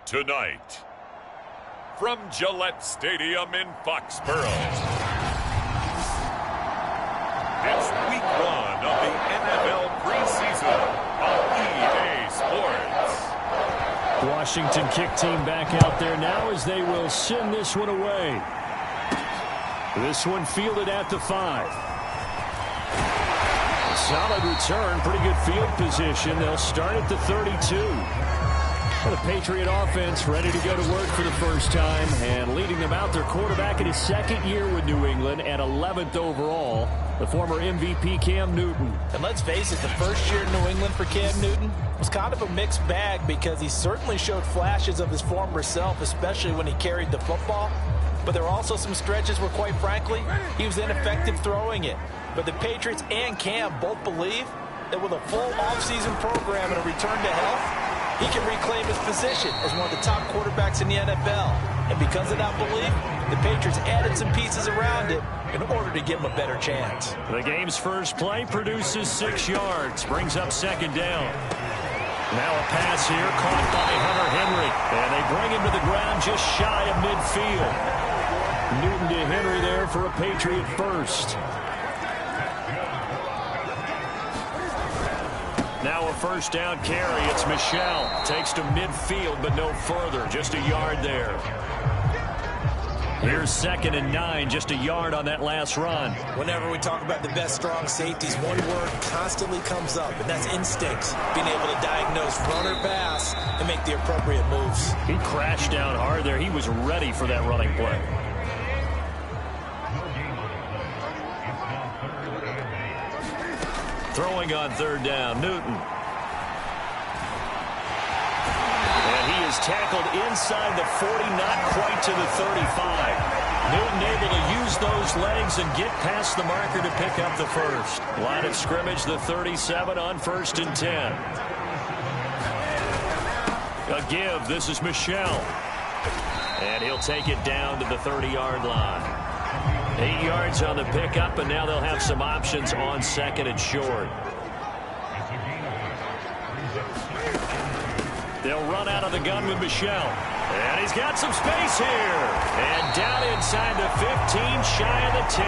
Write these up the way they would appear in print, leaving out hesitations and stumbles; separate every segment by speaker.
Speaker 1: Tonight, from Gillette Stadium in Foxborough, it's week 1 of the NFL preseason on EA Sports.
Speaker 2: Washington kick team back out there now as they will send this one away. This one fielded at the 5. Solid return, pretty good field position. They'll start at the 32. The Patriot offense ready to go to work for the first time, and leading them out, their quarterback in his second year with New England at 11th overall, the former MVP Cam Newton.
Speaker 3: And let's face it, the first year in New England for Cam Newton was kind of a mixed bag because he certainly showed flashes of his former self, especially when he carried the football. But there were also some stretches where, quite frankly, he was ineffective throwing it. But the Patriots and Cam both believe that with a full offseason program and a return to health, he can reclaim his position as one of the top quarterbacks in the NFL. And because of that belief, the Patriots added some pieces around it in order to give him a better chance.
Speaker 2: The game's first play produces 6 yards, brings up second down. Now a pass here caught by Hunter Henry, and they bring him to the ground just shy of midfield. Newton to Henry there for a Patriot first. Now a first down carry. It's Michel. Takes to midfield, but no further. Just a yard there. Here's 2nd and 9. Just a yard on that last run.
Speaker 3: Whenever we talk about the best strong safeties, one word constantly comes up, and that's instincts. Being able to diagnose run or pass and make the appropriate moves.
Speaker 2: He crashed down hard there. He was ready for that running play. Throwing on 3rd down, Newton. And he is tackled inside the 40, not quite to the 35. Newton able to use those legs and get past the marker to pick up the first. Line of scrimmage, the 37 on 1st and 10. A give, this is Michel. And he'll take it down to the 30-yard line. 8 yards on the pickup, and now they'll have some options on 2nd and short. They'll run out of the gun with Michel. And he's got some space here. And down inside the 15, shy of the 10.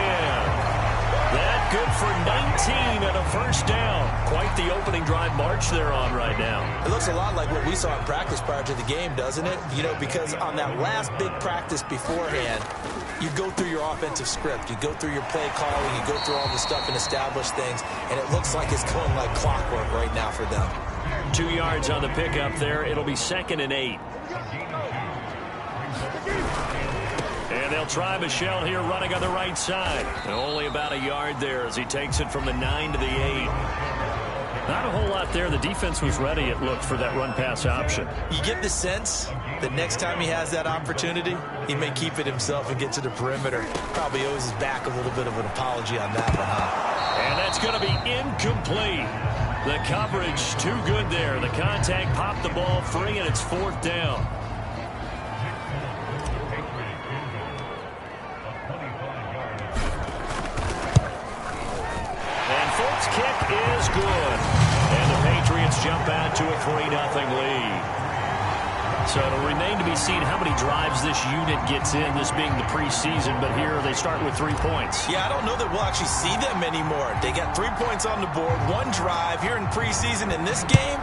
Speaker 2: That good for 19 and a first down. Quite the opening drive march they're on right now.
Speaker 3: It looks a lot like what we saw in practice prior to the game, doesn't it? You know, because on that last big practice beforehand, you go through your offensive script. You go through your play calling. You go through all the stuff and establish things. And it looks like it's going like clockwork right now for them.
Speaker 2: 2 yards on the pickup there. It'll be 2nd and 8. And they'll try Michel here running on the right side. And only about a yard there as he takes it from the 9 to the 8. Not a whole lot there. The defense was ready, it looked, for that run-pass option.
Speaker 3: You get the sense that next time he has that opportunity, he may keep it himself and get to the perimeter. Probably owes his back a little bit of an apology on that one, huh?
Speaker 2: And that's going to be incomplete. The coverage too good there. The contact popped the ball free, and it's 4th down. And Folks' kick is good. And the Patriots jump out to a 3-0 lead. So it'll remain to be seen how many drives this unit gets in, this being the preseason. But here they start with 3 points.
Speaker 3: Yeah, I don't know that we'll actually see them anymore. They got 3 points on the board, 1 drive here in preseason. In this game,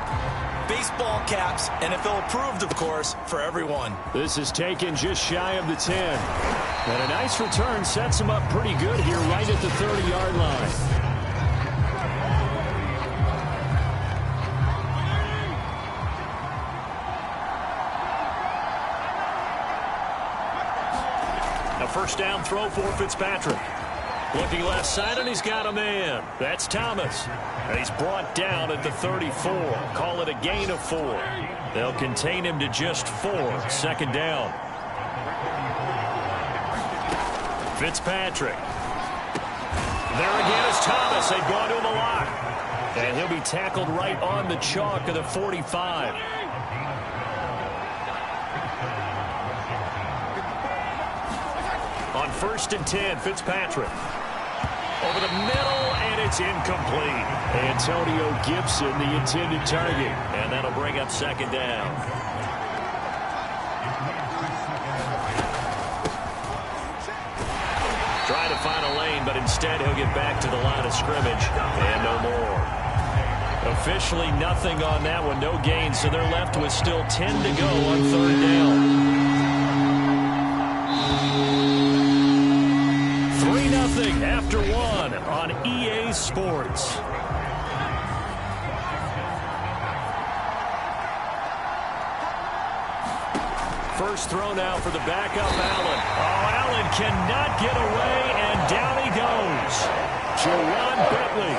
Speaker 3: baseball caps, NFL approved, of course, for everyone.
Speaker 2: This is taken just shy of the 10. And a nice return sets them up pretty good here right at the 30-yard line. First down throw for Fitzpatrick. Looking left side, and he's got a man. That's Thomas. And he's brought down at the 34. Call it a gain of 4. They'll contain him to just 4. 2nd down. Fitzpatrick. There again is Thomas. They've gone to him a lot. And he'll be tackled right on the chalk of the 45. On 1st and 10, Fitzpatrick. Over the middle, and it's incomplete. Antonio Gibson, the intended target. And that'll bring up 2nd down. Instead, he'll get back to the line of scrimmage and no more. Officially nothing on that one, no gain, so they're left with still 10 to go on third down. 3-0 after one on EA Sports. First throw now for the backup, Allen. Oh, Allen cannot get away, and down he goes. Jawan Bentley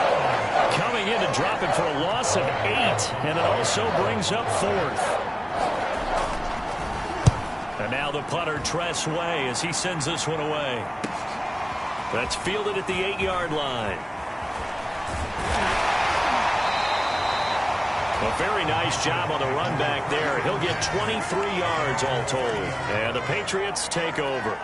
Speaker 2: coming in to drop it for a loss of 8, and it also brings up 4th. And now the punter, Tress Way, as he sends this one away. That's fielded at the 8-yard line. A very nice job on the run back there. He'll get 23 yards all told. And the Patriots take over.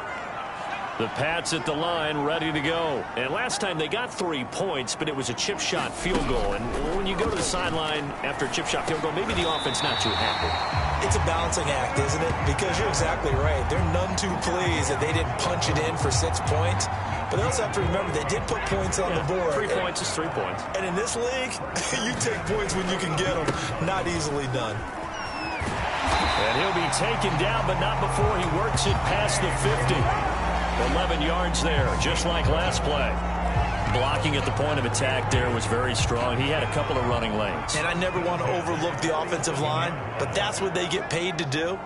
Speaker 2: The Pats at the line, ready to go. And last time they got 3 points, but it was a chip shot field goal. And when you go to the sideline after a chip shot field goal, maybe the offense not too happy.
Speaker 3: It's a balancing act, isn't it? Because you're exactly right. They're none too pleased that they didn't punch it in for 6 points. But they also have to remember they did put points on the board.
Speaker 2: 3 points is 3 points.
Speaker 3: And in this league, you take points when you can get them. Not easily done.
Speaker 2: And he'll be taken down, but not before he works it past the 50. 11 yards there, just like last play. Blocking at the point of attack there was very strong. He had a couple of running lanes.
Speaker 3: And I never want to overlook the offensive line, but that's what they get paid to do.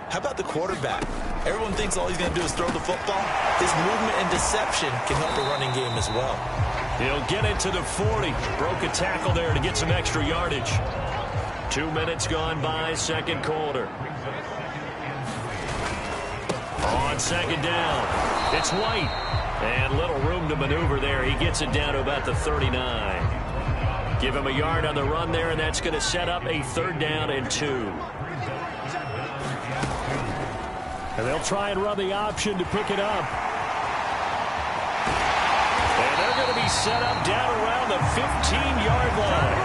Speaker 3: How about the quarterback? Everyone thinks all he's going to do is throw the football. His movement and deception can help the running game as well.
Speaker 2: He'll get it to the 40. Broke a tackle there to get some extra yardage. 2 minutes gone by, second quarter. On second down, it's White. And little room to maneuver there. He gets it down to about the 39. Give him a yard on the run there, and that's going to set up a 3rd down and 2. And they'll try and run the option to pick it up. And they're going to be set up down around the 15-yard line.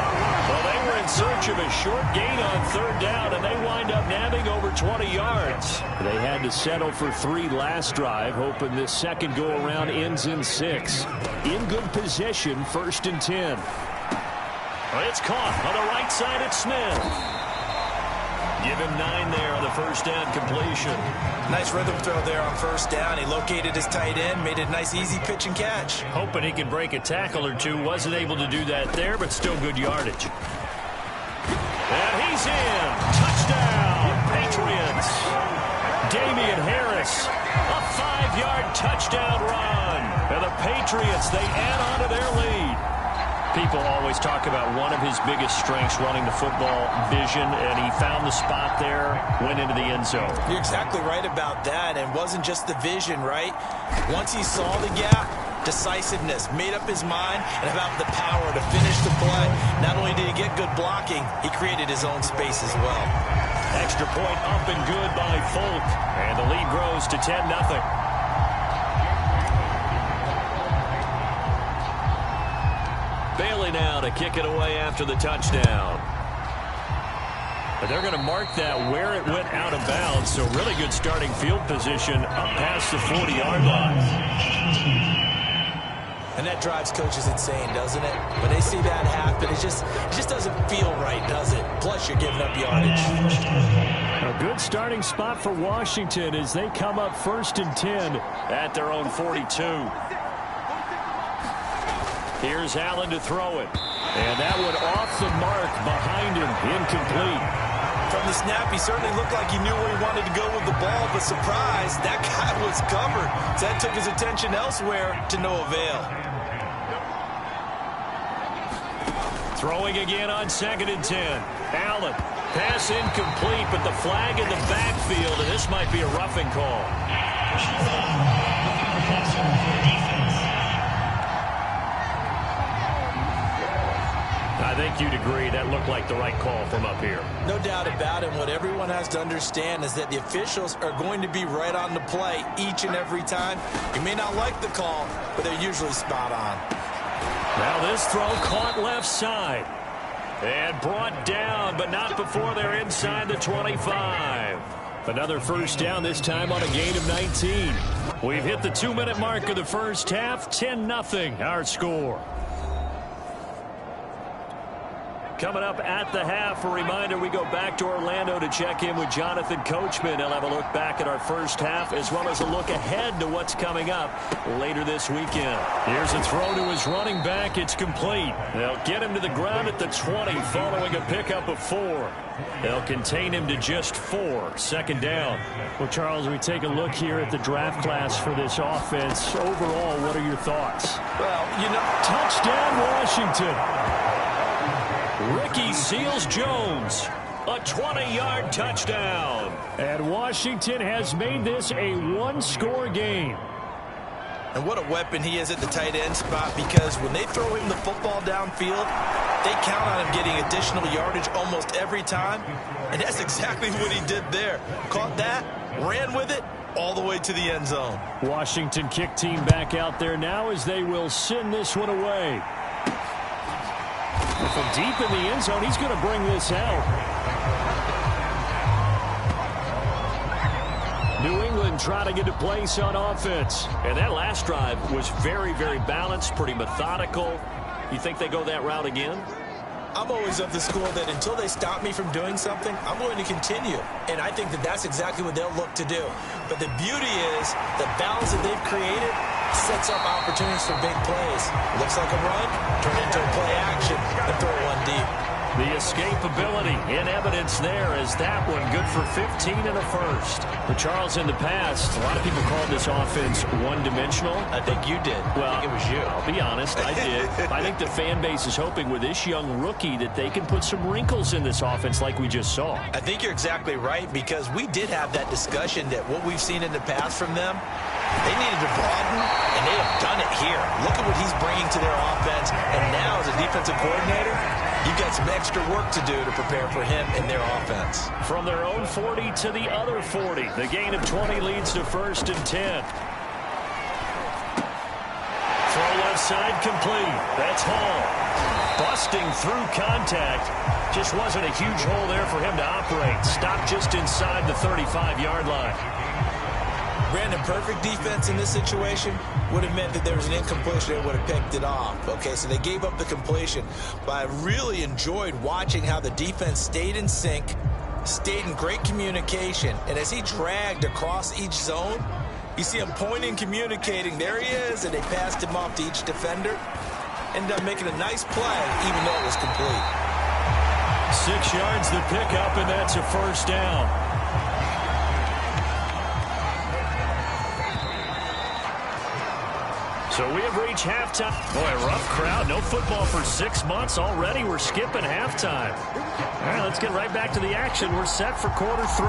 Speaker 2: Well, they were in search of a short gain on 3rd down, and they wind up nabbing over 20 yards. They had to settle for 3 last drive, hoping this second go-around ends in 6. In good position, 1st and 10. It's caught on the right side at Smith. Give him 9 there on the first down completion.
Speaker 3: Nice rhythm throw there on 1st down. He located his tight end, made a nice easy pitch and catch.
Speaker 2: Hoping he could break a tackle or two. Wasn't able to do that there, but still good yardage. And he's in. Touchdown, Patriots. Damian Harris, a 5-yard touchdown run. And the Patriots, they add on to their lead. People always talk about one of his biggest strengths, running the football, vision, and he found the spot there, went into the end zone.
Speaker 3: You're exactly right about that, and wasn't just the vision, right? Once he saw the gap, decisiveness, made up his mind, and about the power to finish the play. Not only did he get good blocking, he created his own space as well.
Speaker 2: Extra point up and good by Folk, and the lead grows to 10-0. Bailey now to kick it away after the touchdown. But they're going to mark that where it went out of bounds, so really good starting field position up past the 40-yard line.
Speaker 3: And that drives coaches insane, doesn't it? When they see that happen, it just doesn't feel right, does it? Plus, you're giving up yardage.
Speaker 2: A good starting spot for Washington as they come up 1st and 10 at their own 42. Here's Allen to throw it. And that one off the mark behind him. Incomplete.
Speaker 3: From the snap, he certainly looked like he knew where he wanted to go with the ball, but surprise, that guy was covered. So that took his attention elsewhere to no avail.
Speaker 2: Throwing again on 2nd and 10. Allen. Pass incomplete, but the flag in the backfield, and this might be a roughing call. I think you'd agree that looked like the right call from up here.
Speaker 3: No doubt about it. What everyone has to understand is that the officials are going to be right on the play each and every time. You may not like the call, but they're usually spot on.
Speaker 2: Now this throw caught left side. And brought down, but not before they're inside the 25. Another first down, this time on a gain of 19. We've hit the 2-minute mark of the first half. 10-0 our score. Coming up at the half, a reminder, we go back to Orlando to check in with Jonathan Coachman. He'll have a look back at our first half as well as a look ahead to what's coming up later this weekend. Here's a throw to his running back. It's complete. They'll get him to the ground at the 20 following a pickup of 4. They'll contain him to just 4. Second down.
Speaker 4: Well, Charles, we take a look here at the draft class for this offense. Overall, what are your thoughts?
Speaker 3: Well,
Speaker 2: touchdown Washington. Ricky Seals-Jones, a 20-yard touchdown.
Speaker 4: And Washington has made this a one-score game.
Speaker 3: And what a weapon he is at the tight end spot, because when they throw him the football downfield, they count on him getting additional yardage almost every time. And that's exactly what he did there. Caught that, ran with it, all the way to the end zone.
Speaker 4: Washington kick team back out there now as they will send this one away. From deep in the end zone, he's going to bring this out. New England trying to get a place on offense.
Speaker 2: And that last drive was very, very balanced, pretty methodical. You think they go that route again?
Speaker 3: I'm always of the school that until they stop me from doing something, I'm going to continue. And I think that that's exactly what they'll look to do. But the beauty is the balance that they've created sets up opportunities for big plays. Looks like a run, turn into a play action, and throw one deep.
Speaker 2: The escapability in evidence there as that one good for 15 and a first.
Speaker 4: But Charles, in the past, a lot of people called this offense one-dimensional.
Speaker 3: I think you did.
Speaker 4: Well,
Speaker 3: I think it was you.
Speaker 4: I'll be honest, I did. I think the fan base is hoping with this young rookie that they can put some wrinkles in this offense like we just saw.
Speaker 3: I think you're exactly right, because we did have that discussion that what we've seen in the past from them, they needed to broaden, and they have done it here. Look at what he's bringing to their offense, and now as a defensive coordinator, you've got some extra work to do to prepare for him and their offense.
Speaker 2: From their own 40 to the other 40. The gain of 20 leads to 1st and 10. Throw left side complete. That's Hall. Busting through contact. Just wasn't a huge hole there for him to operate. Stopped just inside the 35-yard line.
Speaker 3: Brandon, perfect defense in this situation would have meant that there was an incompletion and would have picked it off. Okay, so they gave up the completion. But I really enjoyed watching how the defense stayed in sync, stayed in great communication. And as he dragged across each zone, you see him pointing, communicating. There he is, and they passed him off to each defender. Ended up making a nice play, even though it was complete.
Speaker 2: 6 yards the pickup, and that's a first down. So we have reached halftime. Boy, rough crowd. No football for 6 months already. We're skipping halftime. All right, let's get right back to the action. We're set for quarter 3.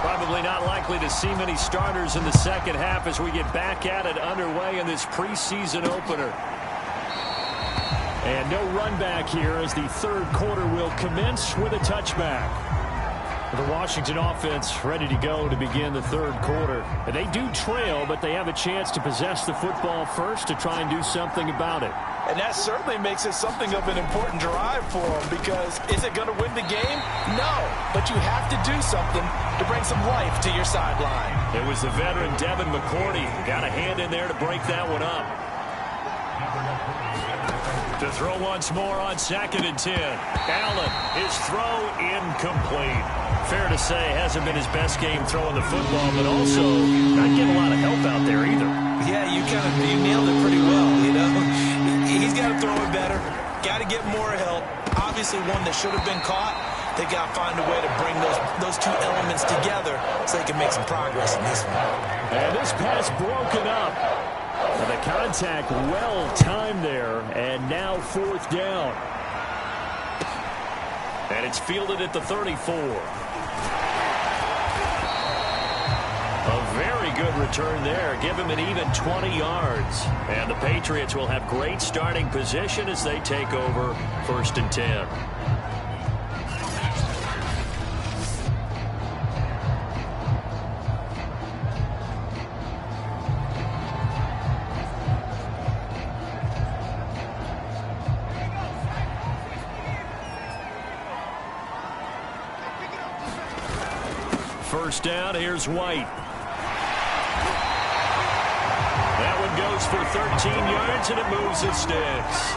Speaker 2: Probably not likely to see many starters in the second half as we get back at it underway in this preseason opener.
Speaker 4: And no run back here as the third quarter will commence with a touchback. The Washington offense ready to go to begin the third quarter. And they do trail, but they have a chance to possess the football first to try and do something about it.
Speaker 3: And that certainly makes it something of an important drive for them, because is it going to win the game? No, but you have to do something to bring some life to your sideline.
Speaker 2: It was the veteran Devin McCourty. Got a hand in there to break that one up. To throw once more on 2nd and 10. Allen, his throw incomplete. Fair to say, hasn't been his best game throwing the football, but also not getting a lot of help out there either.
Speaker 3: Yeah, you nailed it pretty well, you know. He's got to throw it better. Got to get more help. Obviously one that should have been caught. They got to find a way to bring those two elements together so they can make some progress in this one.
Speaker 4: And this pass broken up. And the contact well timed there, and now 4th down.
Speaker 2: And it's fielded at the 34. A very good return there. Give him an even 20 yards. And the Patriots will have great starting position as they take over 1st and 10. first down. Here's White. That one goes for 13 yards, and it moves the sticks.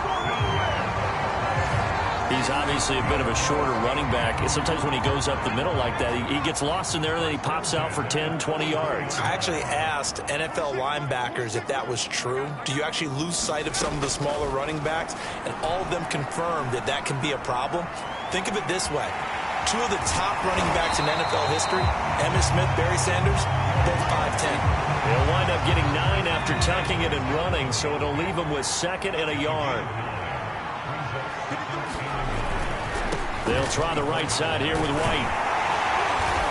Speaker 2: He's obviously a bit of a shorter running back. Sometimes when he goes up the middle like that, he gets lost in there, and then he pops out for 10, 20 yards.
Speaker 3: I actually asked NFL linebackers if that was true. Do you actually lose sight of some of the smaller running backs? And all of them confirmed that that can be a problem. Think of it this way. Two of the top running backs in NFL history, Emmitt Smith, Barry Sanders, both 5'10".
Speaker 2: He'll wind up getting 9 after tucking it and running, so it'll leave him with 2nd and a yard. They'll try the right side here with White.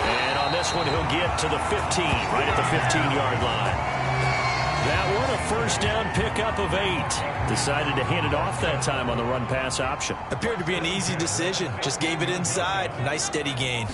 Speaker 2: And on this one, he'll get to the 15, right at the 15-yard line. That one, a first down pickup of 8. Decided to hand it off that time on the run-pass option.
Speaker 3: Appeared to be an easy decision. Just gave it inside. Nice steady gain.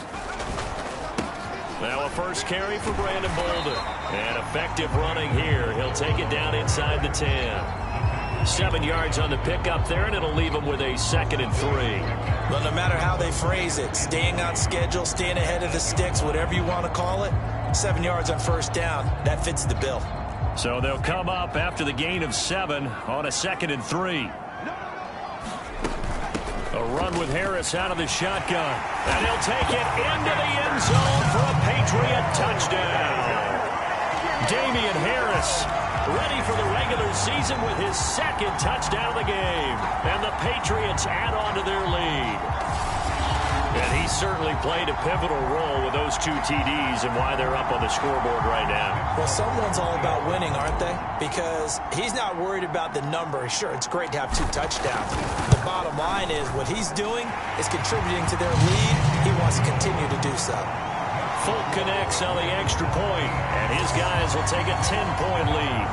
Speaker 2: Now a first carry for Brandon Bolden. And effective running here. He'll take it down inside the 10. 7 yards on the pickup there, and it'll leave him with a 2nd and 3.
Speaker 3: Well, no matter how they phrase it, staying on schedule, staying ahead of the sticks, whatever you want to call it, 7 yards on first down, that fits the bill.
Speaker 2: So they'll come up after the gain of 7 on a 2nd and 3. A run with Harris out of the shotgun. And he'll take it into the end zone for a Patriot touchdown. Damian Harris ready for the regular season with his 2nd touchdown of the game. And the Patriots add on to their lead. And he certainly played a pivotal role with those 2 TDs and why they're up on the scoreboard right now.
Speaker 3: Well, someone's all about winning, aren't they? Because he's not worried about the number. Sure, it's great to have 2 touchdowns. The bottom line is what he's doing is contributing to their lead. He wants to continue to do so.
Speaker 2: Folk connects on the extra point, and his guys will take a 10-point lead.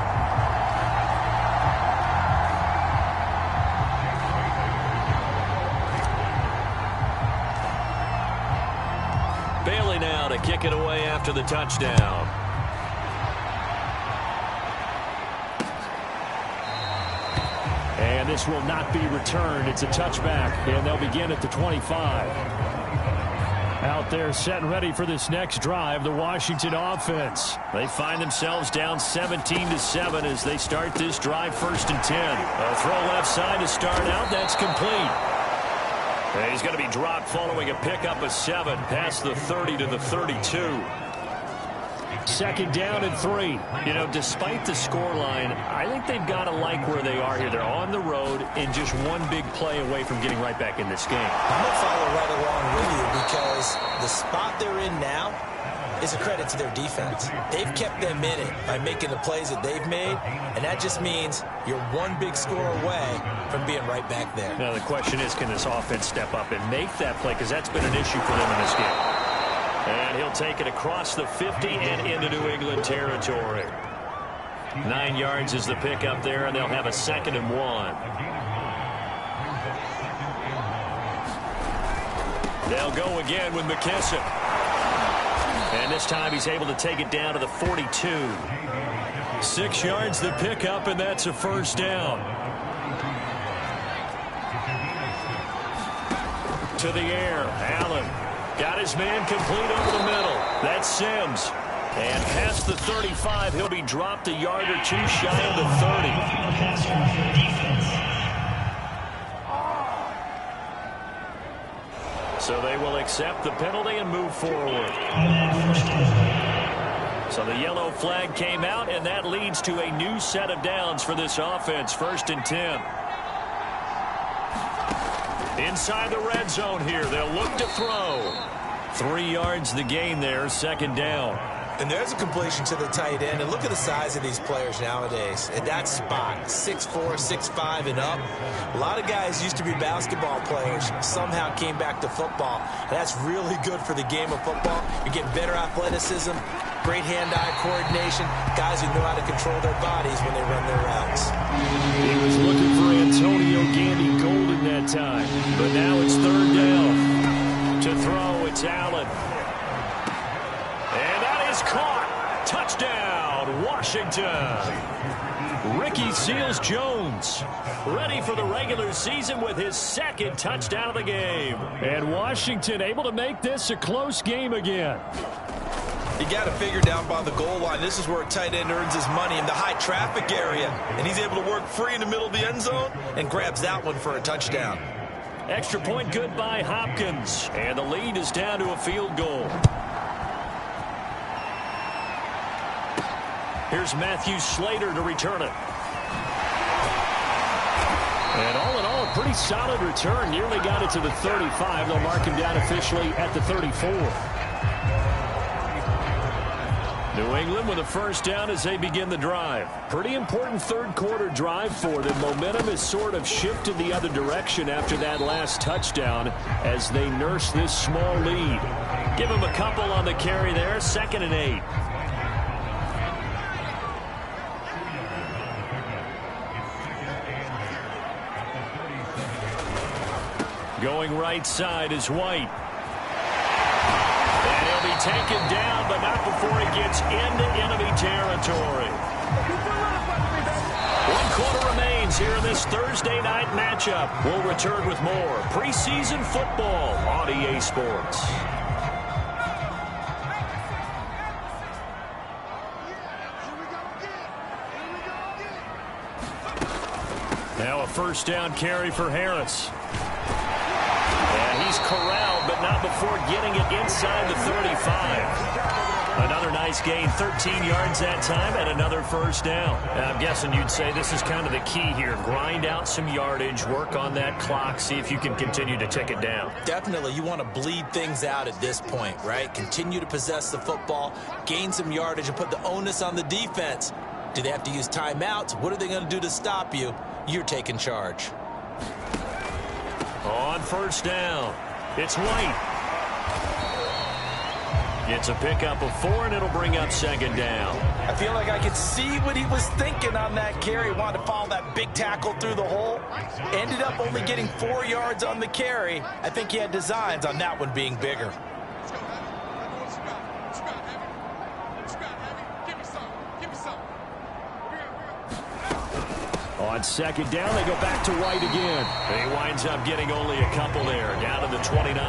Speaker 2: Bailey now to kick it away after the touchdown. And this will not be returned. It's a touchback, and they'll begin at the 25. Out there set and ready for this next drive, the Washington offense. They find themselves down 17-7 as they start this drive 1st and 10. A throw left side to start out. That's complete. And he's going to be dropped following a pickup of 7 past the 30 to the 32. 2nd down and 3. You know, despite the scoreline, I think they've got to like where they are here. They're on the road and just one big play away from getting right back in this game.
Speaker 3: I'm going to follow right along with you because the spot they're in now is a credit to their defense. They've kept them in it by making the plays that they've made, and that just means you're one big score away from being right back there.
Speaker 2: Now, the question is, can this offense step up and make that play? Because that's been an issue for them in this game. And he'll take it across the 50 and into New England territory. 9 yards is the pickup there, and they'll have a 2nd and 1. They'll go again with McKissick. And this time he's able to take it down to the 42. 6 yards the pickup, and that's a first down. To the air, Allen. Got his man complete over the middle. That's Sims. And past the 35, he'll be dropped a yard or 2 shy of the 30. So they will accept the penalty and move forward. So the yellow flag came out, and that leads to a new set of downs for this offense. 1st and 10. Inside the red zone here. They'll look to throw. 3 yards the gain there, 2nd down.
Speaker 3: And there's a completion to the tight end. And look at the size of these players nowadays. At that spot, 6'4", 6'5", and up. A lot of guys used to be basketball players. Somehow came back to football. And that's really good for the game of football. You're getting better athleticism, great hand-eye coordination. Guys who know how to control their bodies when they run their routes.
Speaker 2: He was looking for Antonio Gandy Golden that time. But now it's 3rd down. To throw, it's Allen. And that is caught. Touchdown, Washington. Ricky Seals-Jones ready for the regular season with his 2nd touchdown of the game. And Washington able to make this a close game again.
Speaker 3: You got to figure down by the goal line. This is where a tight end earns his money in the high traffic area. And he's able to work free in the middle of the end zone and grabs that one for a touchdown.
Speaker 2: Extra point good by Hopkins. And the lead is down to a field goal. Here's Matthew Slater to return it. And all in all, a pretty solid return. Nearly got it to the 35. They'll mark him down officially at the 34. New England with a first down as they begin the drive. Pretty important third quarter drive for them. Momentum has sort of shifted the other direction after that last touchdown as they nurse this small lead. Give them a couple on the carry there. 2nd and 8. Going right side is White. And he'll be taken down, but not before he gets into enemy territory. 1 quarter remains here in this Thursday night matchup. We'll return with more preseason football on EA Sports. Now a first down carry for Harris. And he's corralled, but not before getting it inside the 35. Another nice gain, 13 yards that time, and another first down. I'm guessing you'd say this is kind of the key here. Grind out some yardage, work on that clock, see if you can continue to tick it down.
Speaker 3: Definitely, you want to bleed things out at this point, right? Continue to possess the football, gain some yardage, and put the onus on the defense. Do they have to use timeouts? What are they going to do to stop you? You're taking charge.
Speaker 2: On first down, it's White. Gets a pickup of 4, and it'll bring up 2nd down.
Speaker 3: I feel like I could see what he was thinking on that carry. Wanted to follow that big tackle through the hole. Ended up only getting 4 yards on the carry. I think he had designs on that one being bigger.
Speaker 2: On 2nd down, they go back to White again. He winds up getting only a couple there, down to the 29.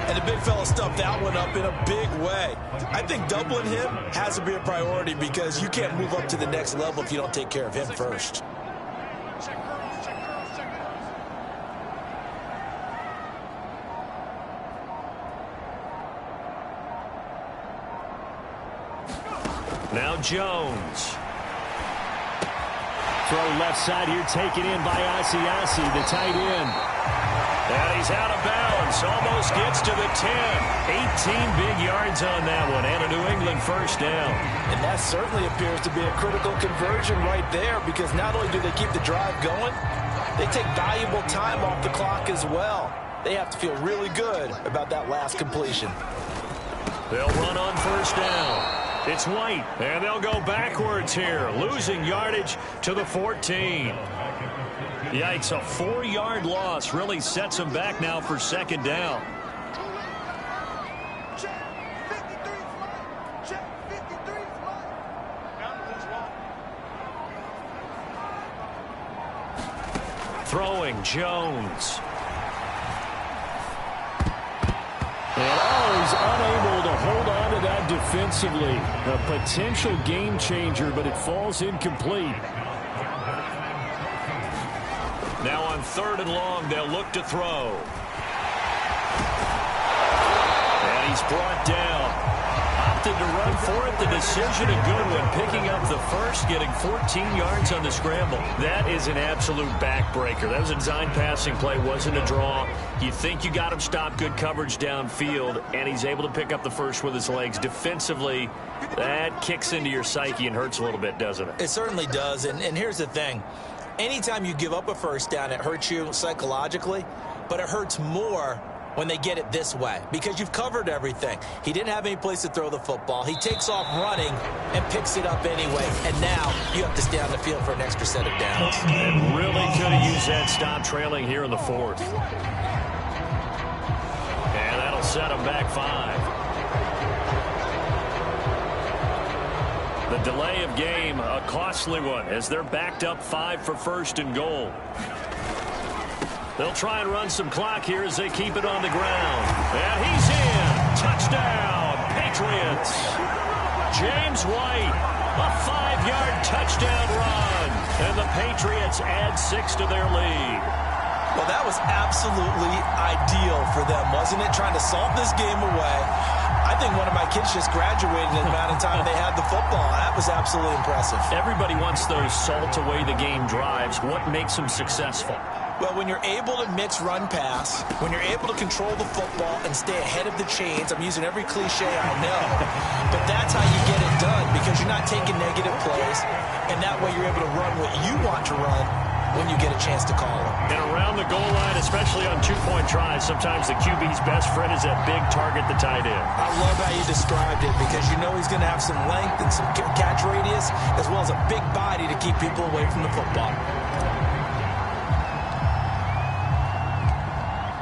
Speaker 3: And the big fella stuffed that one up in a big way. I think doubling him has to be a priority because you can't move up to the next level if you don't take care of him first.
Speaker 2: Now Jones. Throw left side here, taken in by Asiasi, the tight end. And he's out of bounds, almost gets to the 10. 18 big yards on that one, and a New England first down.
Speaker 3: And that certainly appears to be a critical conversion right there because not only do they keep the drive going, they take valuable time off the clock as well. They have to feel really good about that last completion.
Speaker 2: They'll run on first down. It's White, and they'll go backwards here, losing yardage to the 14. Yikes, a 4-yard loss really sets them back now for 2nd down. Throwing Jones. And he's unable to hold on to that defensively. A potential game changer, but it falls incomplete. Now on 3rd and long, they'll look to throw. And he's brought down. Opted to run for it. The decision a good one. Picking up the first, getting 14 yards on the scramble. That is an absolute backbreaker. That was a design passing play. Wasn't a draw. You think you got him stopped. Good coverage downfield. And he's able to pick up the first with his legs. Defensively, that kicks into your psyche and hurts a little bit, doesn't it?
Speaker 3: It certainly does. And here's the thing. Anytime you give up a first down, it hurts you psychologically. But it hurts more when they get it this way because you've covered everything. He didn't have any place to throw the football. He takes off running and picks it up anyway. And now you have to stay on the field for an extra set of downs.
Speaker 2: And really could have used that stop trailing here in the 4th. And that'll set him back 5. The delay of game, a costly one as they're backed up 5 for 1st and goal. They'll try and run some clock here as they keep it on the ground. And he's in. Touchdown, Patriots. James White, a 5-yard touchdown run. And the Patriots add 6 to their lead.
Speaker 3: Well, that was absolutely ideal for them, wasn't it? Trying to salt this game away. I think one of my kids just graduated in the amount of time they had the football. That was absolutely impressive.
Speaker 2: Everybody wants those salt away the game drives. What makes them successful?
Speaker 3: Well, when you're able to mix run-pass, when you're able to control the football and stay ahead of the chains, I'm using every cliche I know, but that's how you get it done because you're not taking negative plays, and that way you're able to run what you want to run when you get a chance to call it.
Speaker 2: And around the goal line, especially on two-point tries, sometimes the QB's best friend is that big target, the tight end.
Speaker 3: I love how you described it because you know he's going to have some length and some catch radius as well as a big body to keep people away from the football.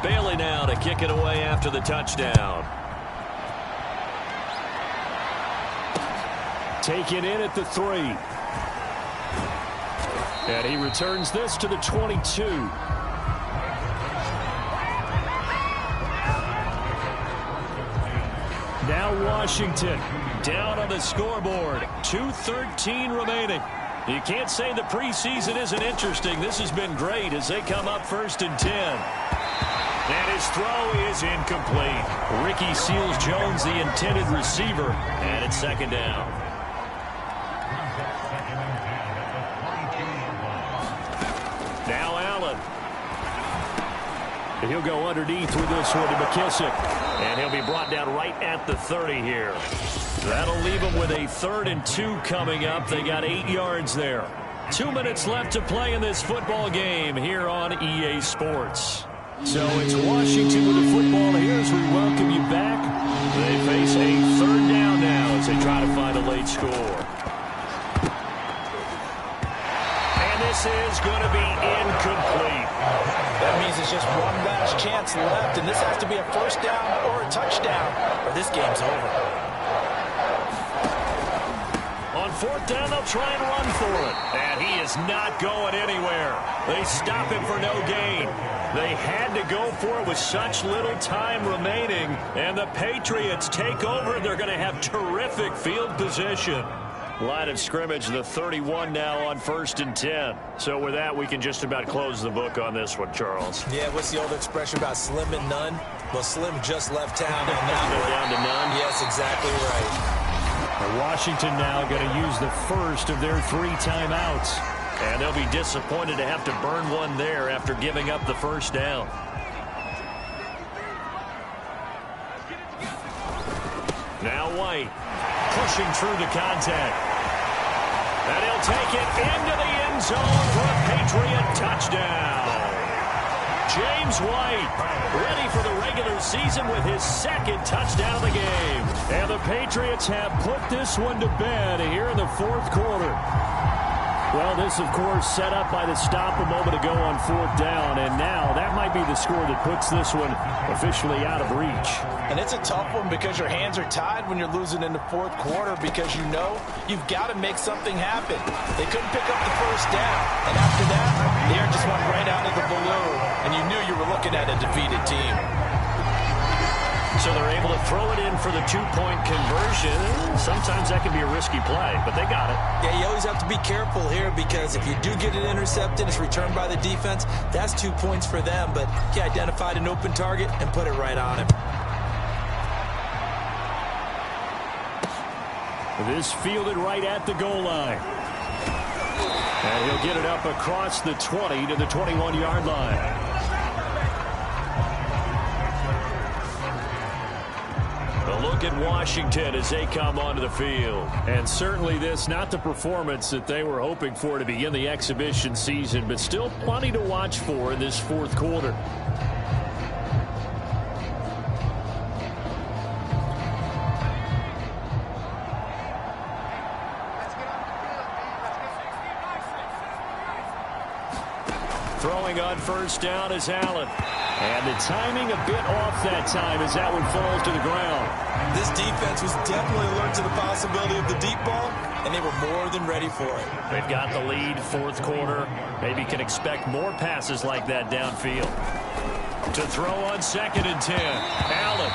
Speaker 2: Bailey now to kick it away after the touchdown. Taken in at the 3. And he returns this to the 22. Now Washington down on the scoreboard. 2:13 remaining. You can't say the preseason isn't interesting. This has been great as they come up 1st and 10. And his throw is incomplete. Ricky Seals-Jones, the intended receiver, and it's 2nd down. Now Allen. He'll go underneath with this one to McKissick. And he'll be brought down right at the 30 here. That'll leave him with a 3rd and 2 coming up. They got 8 yards there. 2 minutes left to play in this football game here on EA Sports. So it's Washington with the football here as we welcome you back. They face a 3rd down now as they try to find a late score. And this is going to be incomplete.
Speaker 3: That means it's just one last chance left, and this has to be a 1st down or a touchdown, or this game's over.
Speaker 2: On 4th down, they'll try and run for it. And he is not going anywhere. They stop him for no gain. They had to go for it with such little time remaining. And the Patriots take over. They're going to have terrific field position. Line of scrimmage, the 31 now on 1st and 10. So with that, we can just about close the book on this one, Charles.
Speaker 3: Yeah, what's the old expression about slim and none? Well, Slim just left town on that one.
Speaker 2: Down to none?
Speaker 3: Yes, exactly right.
Speaker 2: Washington now going to use the first of their 3 timeouts. And they'll be disappointed to have to burn one there after giving up the 1st down. Now White pushing through the contact. And he'll take it into the end zone for a Patriot touchdown. James White ready for the regular season with his 2nd touchdown of the game. And the Patriots have put this one to bed here in the 4th quarter. Well, this, of course, set up by the stop a moment ago on 4th down. And now that might be the score that puts this one officially out of reach.
Speaker 3: And it's a tough one because your hands are tied when you're losing in the 4th quarter because you know you've got to make something happen. They couldn't pick up the 1st down. And after that, the air just went right out of the balloon. And you knew you were looking at a defeated team.
Speaker 2: So they're able to throw it in for the 2-point conversion. Sometimes that can be a risky play, but they got it.
Speaker 3: Yeah, you always have to be careful here because if you do get it intercepted, it's returned by the defense. That's 2 points for them, but he identified an open target and put it right on him.
Speaker 2: This fielded right at the goal line. And he'll get it up across the 20 to the 21-yard line. A look at Washington as they come onto the field. And certainly this, not the performance that they were hoping for to begin the exhibition season, but still plenty to watch for in this 4th quarter. Throwing on 1st down is Allen. And the timing a bit off that time as that one falls to the ground.
Speaker 3: This defense was definitely alert to the possibility of the deep ball, and they were more than ready for it.
Speaker 2: They've got the lead, 4th quarter. Maybe can expect more passes like that downfield. To throw on 2nd and 10. Allen.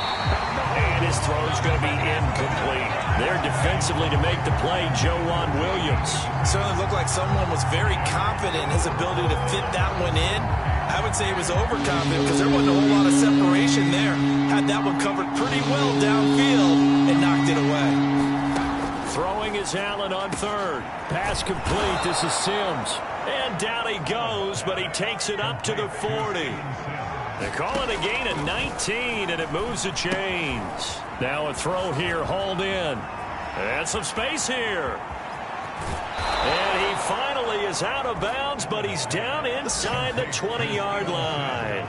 Speaker 2: And his throw is going to be incomplete. There defensively to make the play, Joejuan Williams.
Speaker 3: Certainly looked like someone was very confident in his ability to fit that one in. I would say he was overconfident because there wasn't a whole lot of separation there. Had that one covered pretty well downfield and knocked it away.
Speaker 2: Throwing is Allen on 3rd. Pass complete. This is Sims. And down he goes, but he takes it up to the 40. They call it a gain of 19, and it moves the chains. Now a throw here, hauled in. And some space here. And he finally is out of bounds, but he's down inside the 20-yard line.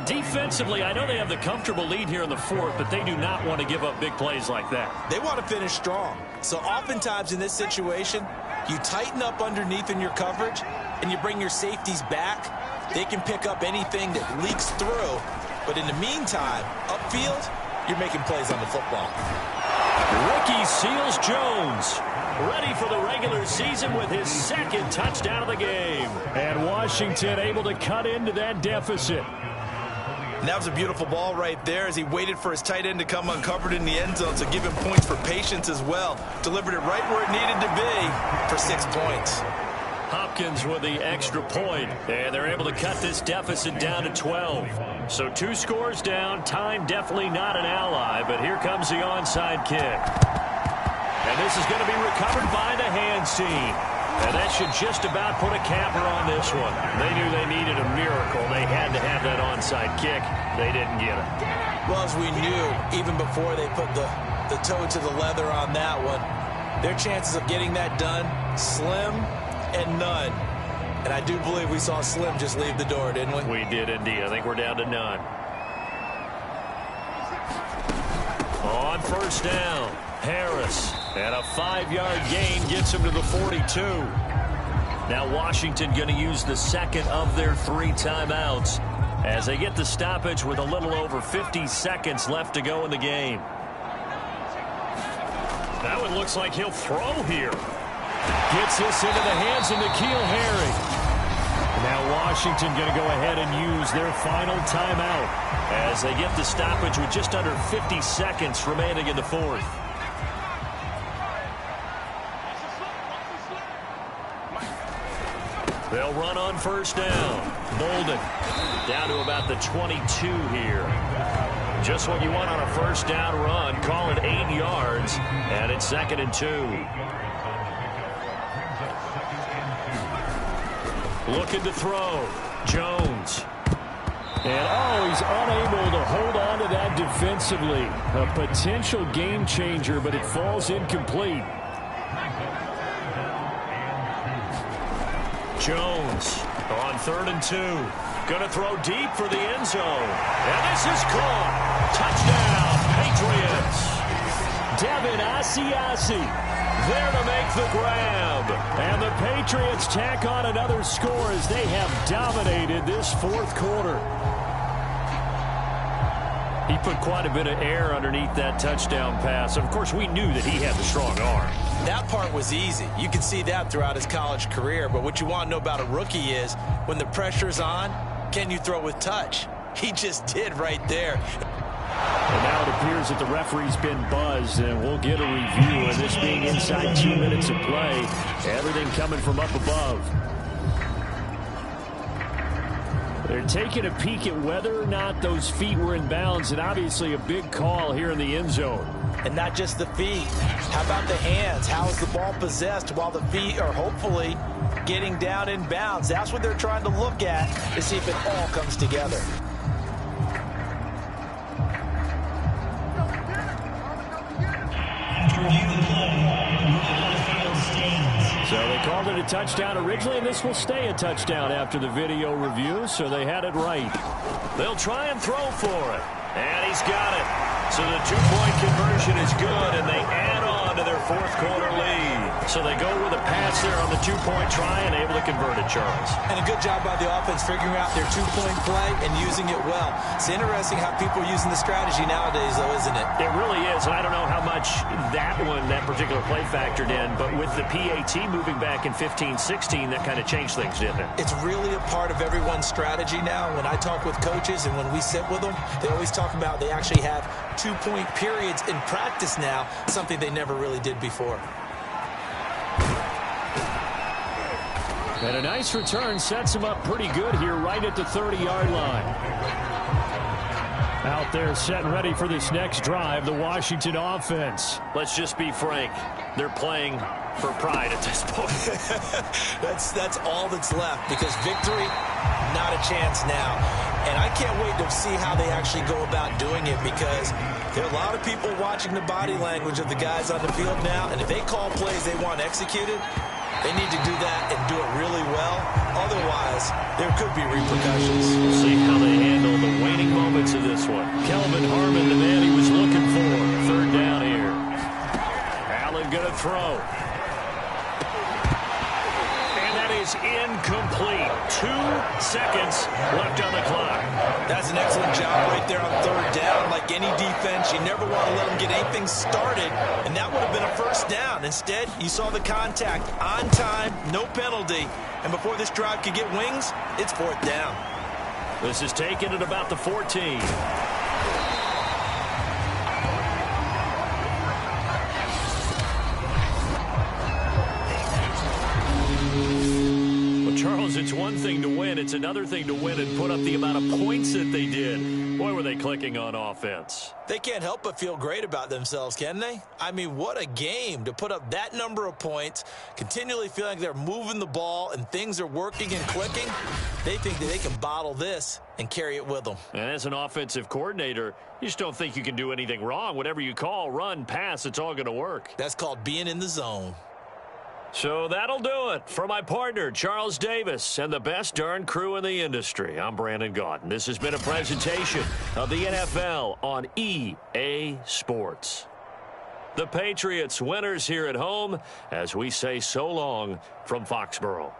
Speaker 2: Defensively, I know they have the comfortable lead here in the 4th, but they do not want to give up big plays like that.
Speaker 3: They want to finish strong. So oftentimes in this situation, you tighten up underneath in your coverage, and you bring your safeties back. They can pick up anything that leaks through. But in the meantime, upfield, you're making plays on the football.
Speaker 2: Rookie Seals Jones, ready for the regular season with his 2nd touchdown of the game. And Washington able to cut into that deficit.
Speaker 3: And that was a beautiful ball right there as he waited for his tight end to come uncovered in the end zone, so give him points for patience as well. Delivered it right where it needed to be for 6 points.
Speaker 2: Hopkins with the extra point, and they're able to cut this deficit down to 12. So 2 scores down, time definitely not an ally, but here comes the onside kick. And this is going to be recovered by the hands team. And that should just about put a capper on this one. They knew they needed a miracle. They had to have that onside kick. They didn't get it.
Speaker 3: Well, as we knew, even before they put the toe to the leather on that one, their chances of getting that done, slim and none. And I do believe we saw Slim just leave the door, didn't we?
Speaker 2: We did indeed. I think we're down to none. On 1st down, Harris. And a 5-yard gain gets him to the 42. Now Washington going to use the 2nd of their 3 timeouts as they get the stoppage with a little over 50 seconds left to go in the game. That one looks like he'll throw here. Gets this into the hands of N'Keal Harry. Now Washington going to go ahead and use their final timeout as they get the stoppage with just under 50 seconds remaining in the 4th. They'll run on 1st down. Bolden down to about the 22 here. Just what you want on a 1st down run. Call it 8 yards, and it's 2nd and 2. Looking to throw. Jones. And, he's unable to hold on to that defensively. A potential game changer, but it falls incomplete. Jones on 3rd and 2. Going to throw deep for the end zone. And this is caught. Touchdown, Patriots. Devin Asiasi there to make the grab. And the Patriots tack on another score as they have dominated this 4th quarter. He put quite a bit of air underneath that touchdown pass. Of course, we knew that he had the strong arm.
Speaker 3: That part was easy. You can see that throughout his college career. But what you want to know about a rookie is when the pressure's on, can you throw with touch? He just did right there.
Speaker 2: And now it appears that the referee's been buzzed, and we'll get a review of this being inside 2 minutes of play. Everything coming from up above. They're taking a peek at whether or not those feet were in bounds, and obviously a big call here in the end zone.
Speaker 3: And not just the feet. How about the hands? How is the ball possessed while the feet are hopefully getting down in bounds? That's what they're trying to look at to see if it all comes together.
Speaker 2: So they called it a touchdown originally, and this will stay a touchdown after the video review, so they had it right. They'll try and throw for it, and he's got it. So the 2-point conversion is good, and they add on to their fourth quarter lead. So they go with a pass there on the two-point try and able to convert it, Charles.
Speaker 3: And a good job by the offense figuring out their two-point play and using it well. It's interesting how people are using the strategy nowadays, though, isn't it?
Speaker 2: It really is, and I don't know how much that particular play factored in, but with the PAT moving back in 15-16, that kind of changed things, didn't it?
Speaker 3: It's really a part of everyone's strategy now. When I talk with coaches and when we sit with them, they always talk about they actually have two-point periods in practice now, something they never really did before.
Speaker 4: And a nice return sets him up pretty good here right at the 30-yard line. Out there set and ready for this next drive, the Washington offense.
Speaker 2: Let's just be frank. They're playing for pride at this point.
Speaker 3: That's all that's left, because victory, not a chance now. And I can't wait to see how they actually go about doing it, because there are a lot of people watching the body language of the guys on the field now, and if they call plays they want executed, they need to do that and do it really well. Otherwise, there could be repercussions.
Speaker 2: We'll see how they handle the waning moments of this one. Kelvin Harmon, the man he was looking for. Third down here. Allen going to throw. And that is incomplete. 2 seconds left on the clock.
Speaker 3: That's an excellent job right there on third down. Like any defense, you never want to let them get anything started, and that would have been a first down. Instead, you saw the contact on time, no penalty, and before this drive could get wings, it's fourth down.
Speaker 2: This is taken at about the 14. Charles, it's one thing to win. It's another thing to win and put up the amount of points that they did. Boy, were they clicking on offense.
Speaker 3: They can't help but feel great about themselves, can they? I mean, what a game to put up that number of points, continually feeling like they're moving the ball and things are working and clicking. They think that they can bottle this and carry it with them.
Speaker 2: And as an offensive coordinator, you just don't think you can do anything wrong. Whatever you call, run, pass, it's all going to work.
Speaker 3: That's called being in the zone.
Speaker 2: So that'll do it for my partner, Charles Davis, and the best darn crew in the industry. I'm Brandon Gaudin. This has been a presentation of the NFL on EA Sports. The Patriots winners here at home as we say so long from Foxborough.